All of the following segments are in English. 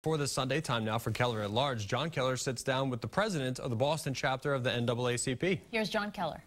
For this Sunday, time now for Keller at Large. John Keller sits down with the president of the Boston chapter of the NAACP. Here's John Keller.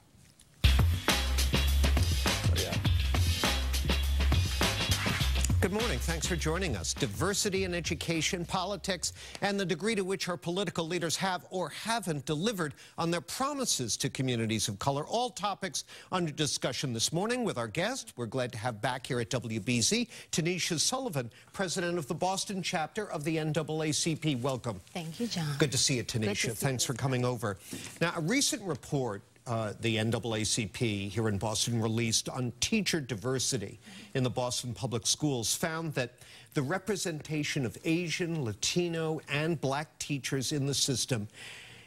Good morning. Thanks for joining us. Diversity in education, politics, and the degree to which our political leaders have or haven't delivered on their promises to communities of color. All topics under discussion this morning with our guest. We're glad to have back here at WBZ, Tanisha Sullivan, president of the Boston chapter of the NAACP. Welcome. Thank you, John. Good to see you, Tanisha. Thanks for coming over. Now, a recent report the NAACP here in Boston released on teacher diversity in the Boston public schools found that the representation of Asian, Latino, and Black teachers in the system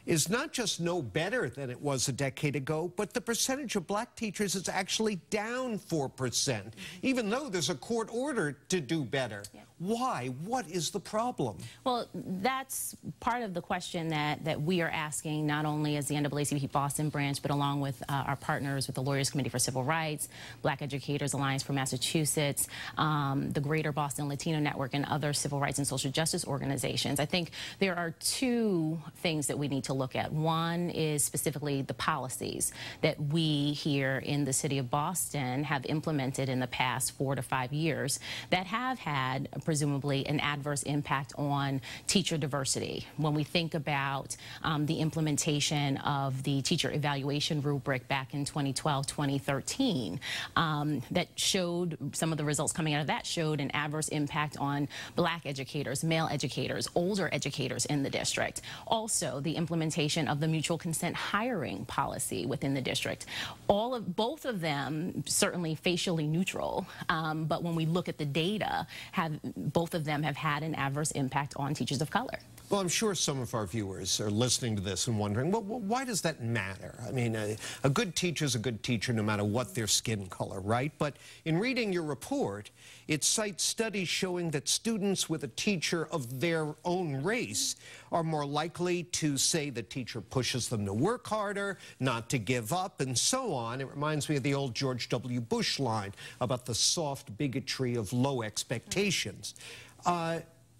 is not just no better than it was a decade ago, but the percentage of Black teachers is actually down 4%, even though there's a court order to do better. Yeah. Why? What is the problem? Well, that's part of the question that we are asking, not only as the NAACP Boston branch, but along with our partners with the Lawyers Committee for Civil Rights, Black Educators Alliance for Massachusetts, the Greater Boston Latino Network, and other civil rights and social justice organizations. I think there are two things that we need to look at. One is specifically the policies that we here in the city of Boston have implemented in the past 4 to 5 years that have had presumably an adverse impact on teacher diversity. When we think about the implementation of the teacher evaluation rubric back in 2012, 2013, that showed, some of the results coming out of that showed an adverse impact on Black educators, male educators, older educators in the district. Also, the implementation of the mutual consent hiring policy within the district. Both of them certainly facially neutral, but when we look at the data, both of them have had an adverse impact on teachers of color. Well, I'm sure some of our viewers are listening to this and wondering, well, why does that matter? I mean, a good teacher is a good teacher no matter what their skin color, right? But in reading your report, it cites studies showing that students with a teacher of their own race are more likely to say the teacher pushes them to work harder, not to give up, and so on. It reminds me of the old George W. Bush line about the soft bigotry of low expectations.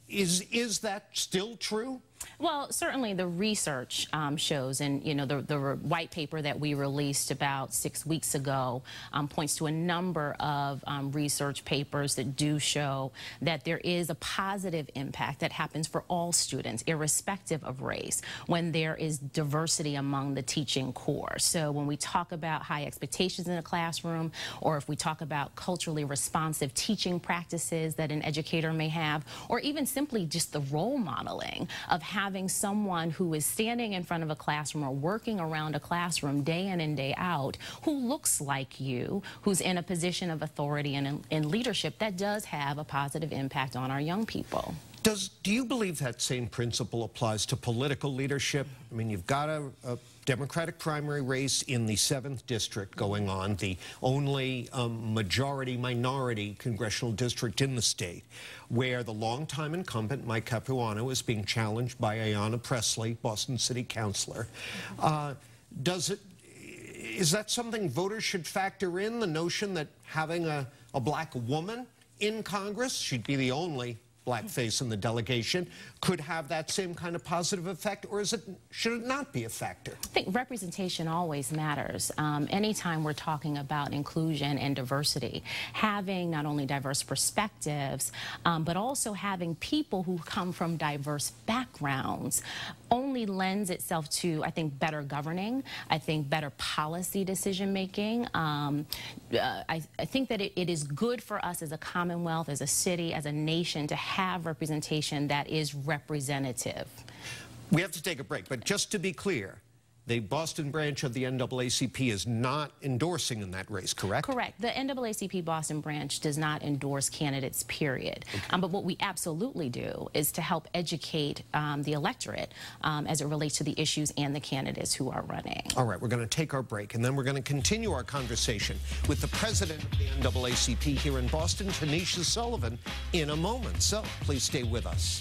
Is that still true? Well, certainly the research shows, and the white paper that we released about 6 weeks ago points to a number of research papers that do show that there is a positive impact that happens for all students, irrespective of race, when there is diversity among the teaching corps. So when we talk about high expectations in a classroom, or if we talk about culturally responsive teaching practices that an educator may have, or even simply just the role modeling of having someone who is standing in front of a classroom or working around a classroom day in and day out who looks like you, who's in a position of authority and in leadership, that does have a positive impact on our young people. Do you believe that same principle applies to political leadership? I mean, you've got a Democratic primary race in the 7th district going on, the only majority-minority congressional district in the state, where the longtime incumbent, Mike Capuano, is being challenged by Ayanna Pressley, Boston City Councilor. Is that something voters should factor in, the notion that having a Black woman in Congress, she'd be the only Black face in the delegation, could have that same kind of positive effect, or should it not be a factor? I think representation always matters. Anytime we're talking about inclusion and diversity, having not only diverse perspectives, but also having people who come from diverse backgrounds only lends itself to, I think, better governing, I think better policy decision making. I think that it is good for us as a Commonwealth, as a city, as a nation to have representation that is representative. We have to take a break, but just to be clear, the Boston branch of the NAACP is not endorsing in that race, correct? Correct. The NAACP Boston branch does not endorse candidates, period. Okay. But what we absolutely do is to help educate the electorate as it relates to the issues and the candidates who are running. All right, we're going to take our break, and then we're going to continue our conversation with the president of the NAACP here in Boston, Tanisha Sullivan, in a moment. So please stay with us.